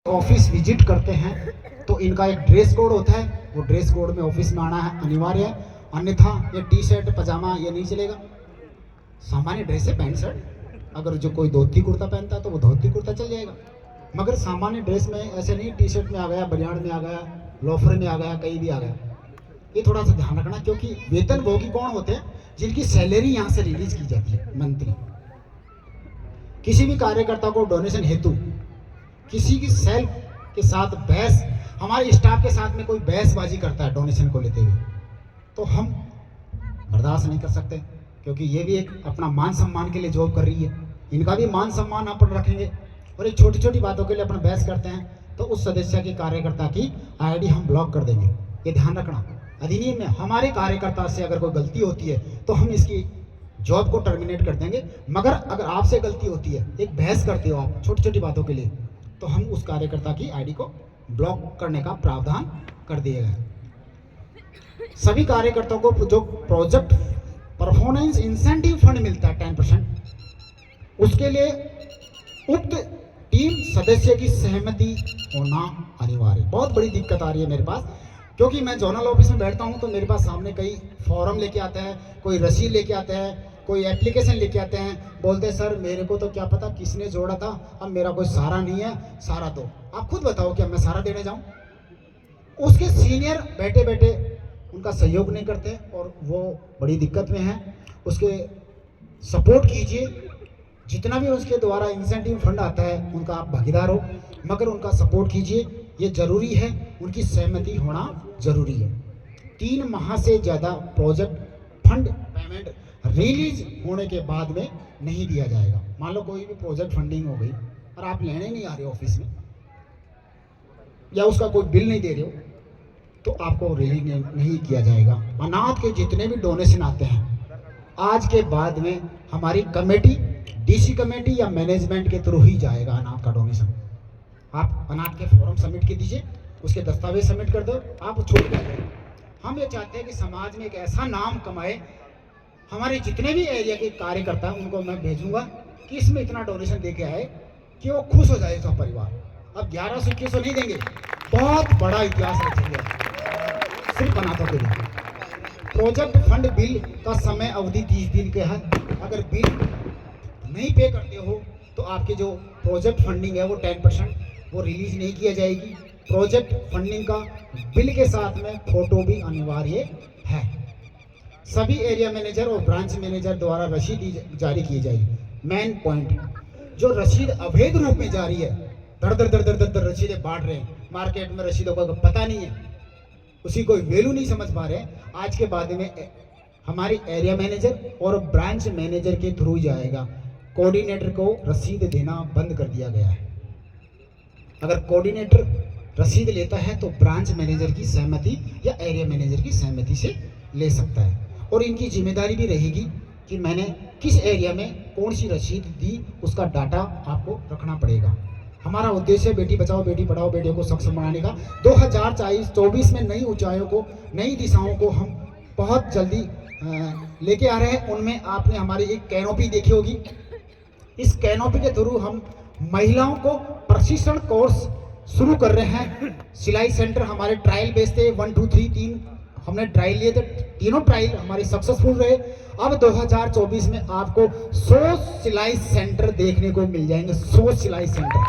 Office visit करते हैं तो इनका एक ड्रेस कोड होता है, वो ड्रेस कोड में ऑफिस में आना है अनिवार्य है, अन्यथा ये टी शर्ट पजामा ये नहीं चलेगा। सामान्य ड्रेस है पैंट शर्ट, अगर जो कोई धोती कुर्ता पहनता है तो वो धोती कुर्ता चल जाएगा, मगर सामान्य ड्रेस में ऐसे नहीं टी शर्ट में आ गया, बनियान में आ गया, लोफर में आ गया, कहीं भी आ गया। ये थोड़ा सा ध्यान रखना, क्योंकि वेतनभोगी कौन होते हैं? जिनकी सैलरी यहाँ से रिलीज की जाती है, मंथली। किसी भी कार्यकर्ता को डोनेशन हेतु किसी की सेल्फ के साथ बहस, हमारे स्टाफ के साथ में कोई बहसबाजी करता है डोनेशन को लेते हुए, तो हम बर्दाश्त नहीं कर सकते, क्योंकि ये भी एक अपना मान सम्मान के लिए जॉब कर रही है, इनका भी मान सम्मान अपन रखेंगे। और एक छोटी छोटी बातों के लिए अपन बहस करते हैं तो उस सदस्य की कार्यकर्ता की आईडी हम ब्लॉक कर देंगे। ये ध्यान रखना, अधिनियम में हमारे कार्यकर्ता से अगर कोई गलती होती है तो हम इसकी जॉब को टर्मिनेट कर देंगे। मगर अगर आपसे गलती होती है, एक बहस करते हो आप छोटी छोटी बातों के लिए, तो हम उस कार्यकर्ता की आईडी को ब्लॉक करने का प्रावधान कर दिया गया। सभी कार्यकर्ताओं को जो प्रोजेक्ट परफॉर्मेंस इंसेंटिव फंड मिलता है 10%, उसके लिए उक्त टीम सदस्य की सहमति होना अनिवार्य। बहुत बड़ी दिक्कत आ रही है मेरे पास, क्योंकि मैं जोनल ऑफिस में बैठता हूं तो मेरे पास सामने कई फॉर्म लेके आते हैं, कोई रसीद लेके आते हैं, कोई एप्लीकेशन लेके आते हैं, बोलते हैं सर मेरे को तो क्या पता किसने जोड़ा था, अब मेरा कोई सहारा नहीं है, सहारा दो। आप खुद बताओ क्या मैं सहारा देने जाऊं? उसके सीनियर बैठे बैठे उनका सहयोग नहीं करते और वो बड़ी दिक्कत में है। उसके सपोर्ट कीजिए, जितना भी उसके द्वारा इंसेंटिव फंड आता है उनका आप भागीदार हो, मगर उनका सपोर्ट कीजिए, ये जरूरी है, उनकी सहमति होना जरूरी है। 3 माह से ज़्यादा प्रोजेक्ट फंड पेमेंट रिलीज होने के बाद में नहीं दिया जाएगा। मान लो कोई भी प्रोजेक्ट फंडिंग हो गई और आप लेने नहीं आ रहे हो ऑफिस में, या उसका कोई बिल नहीं दे रहे हो, तो आपको रिलीज नहीं किया जाएगा। अनाथ के जितने भी डोनेशन आते हैं आज के बाद में हमारी कमेटी, डीसी कमेटी या मैनेजमेंट के थ्रू ही जाएगा अनाथ का डोनेशन। आप अनाथ के फॉर्म सबमिट कर दीजिए, उसके दस्तावेज सबमिट कर दो, आप छोड़ कर। हम ये चाहते हैं कि समाज में एक ऐसा नाम कमाए, हमारे जितने भी एरिया के कार्यकर्ता हैं उनको मैं भेजूंगा कि इसमें इतना डोनेशन दे के आए कि वो खुश हो जाए सब परिवार। अब 1100-2100 नहीं देंगे, बहुत बड़ा इतिहास रचेंगे सिर्फ अनाथों के लिए। प्रोजेक्ट फंड बिल का समय अवधि 30 दिन का है। अगर बिल नहीं पे करते हो तो आपके जो प्रोजेक्ट फंडिंग है वो 10% वो रिलीज नहीं किया जाएगी। प्रोजेक्ट फंडिंग का बिल के साथ में फोटो भी अनिवार्य है। सभी एरिया मैनेजर और ब्रांच मैनेजर द्वारा रसीद जारी की जाएगी। मेन पॉइंट, जो रसीद अवैध रूप में जारी है, दर दर दर दर दर दर रसीदें बांट रहे हैं, मार्केट में रसीदों का पता नहीं है, उसी कोई वैल्यू नहीं समझ पा रहे हैं, आज के बाद में हमारी एरिया मैनेजर और ब्रांच मैनेजर के थ्रू जाएगा। कोऑर्डिनेटर को रसीद देना बंद कर दिया गया है। अगर कोऑर्डिनेटर रसीद लेता है तो ब्रांच मैनेजर की सहमति या एरिया मैनेजर की सहमति से ले सकता है, और इनकी जिम्मेदारी भी रहेगी कि मैंने किस एरिया में कौन सी रसीद दी, उसका डाटा आपको रखना पड़ेगा। हमारा उद्देश्य बेटी बचाओ बेटी पढ़ाओ, बेटियों को सक्षम बनाने का। 2024 में नई ऊंचाइयों को, नई दिशाओं को हम बहुत जल्दी लेके आ रहे हैं। उनमें आपने हमारी एक कैनोपी देखी होगी, इस कैनोपी के थ्रू हम महिलाओं को प्रशिक्षण कोर्स शुरू कर रहे हैं। सिलाई सेंटर हमारे ट्रायल बेस थे, 1 2 3 3 हमने ट्रायल लिए थे, तीनों ट्रायल हमारे सक्सेसफुल रहे। अब 2024 में आपको 100 सिलाई सेंटर देखने को मिल जाएंगे, 100 सिलाई सेंटर।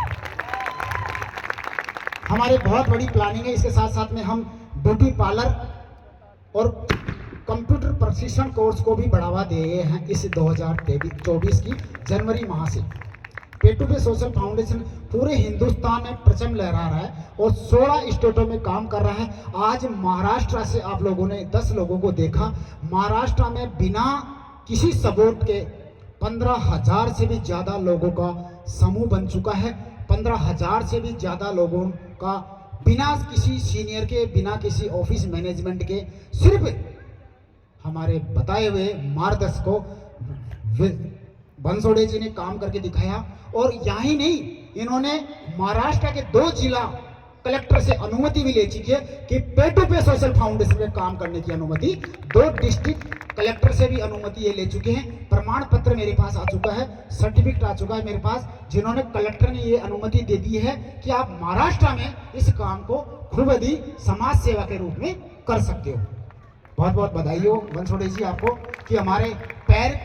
हमारे बहुत बड़ी प्लानिंग है। इसके साथ साथ में हम ब्यूटी पार्लर और कंप्यूटर प्रशिक्षण कोर्स को भी बढ़ावा दे रहे हैं। इस 2024 की जनवरी माह से पेटू पे सोशल फाउंडेशन पूरे हिंदुस्तान में परचम लहरा रहा है और 16 स्टेटों में काम कर रहा है। आज महाराष्ट्र से आप लोगों ने 10 लोगों को देखा, महाराष्ट्र में बिना किसी सपोर्ट के 15,000 से भी ज्यादा लोगों का समूह बन चुका है। 15,000 से भी ज्यादा लोगों का बिना किसी सीनियर के, बिना किसी ऑफिस मैनेजमेंट के, सिर्फ हमारे बताए हुए मार्गदर्शकों बंसोड़े जी ने काम करके दिखाया। और यहाँ ही नहीं, इन्होंने महाराष्ट्र के 2 जिला कलेक्टर से अनुमति भी ले चुकी है कि पे टू पे सोशल फाउंडेशन में काम करने की अनुमति 2 डिस्ट्रिक्ट कलेक्टर से भी अनुमति ये ले चुके हैं। प्रमाण पत्र मेरे पास आ चुका है, सर्टिफिकेट आ चुका है मेरे पास, जिन्होंने कलेक्टर ने ये अनुमति दे दी है कि आप महाराष्ट्र में इस काम को खूब ही समाज सेवा के रूप में कर सकते हो। बहुत बहुत बधाई हो वंशोड़े जी आपको कि हमारे पैर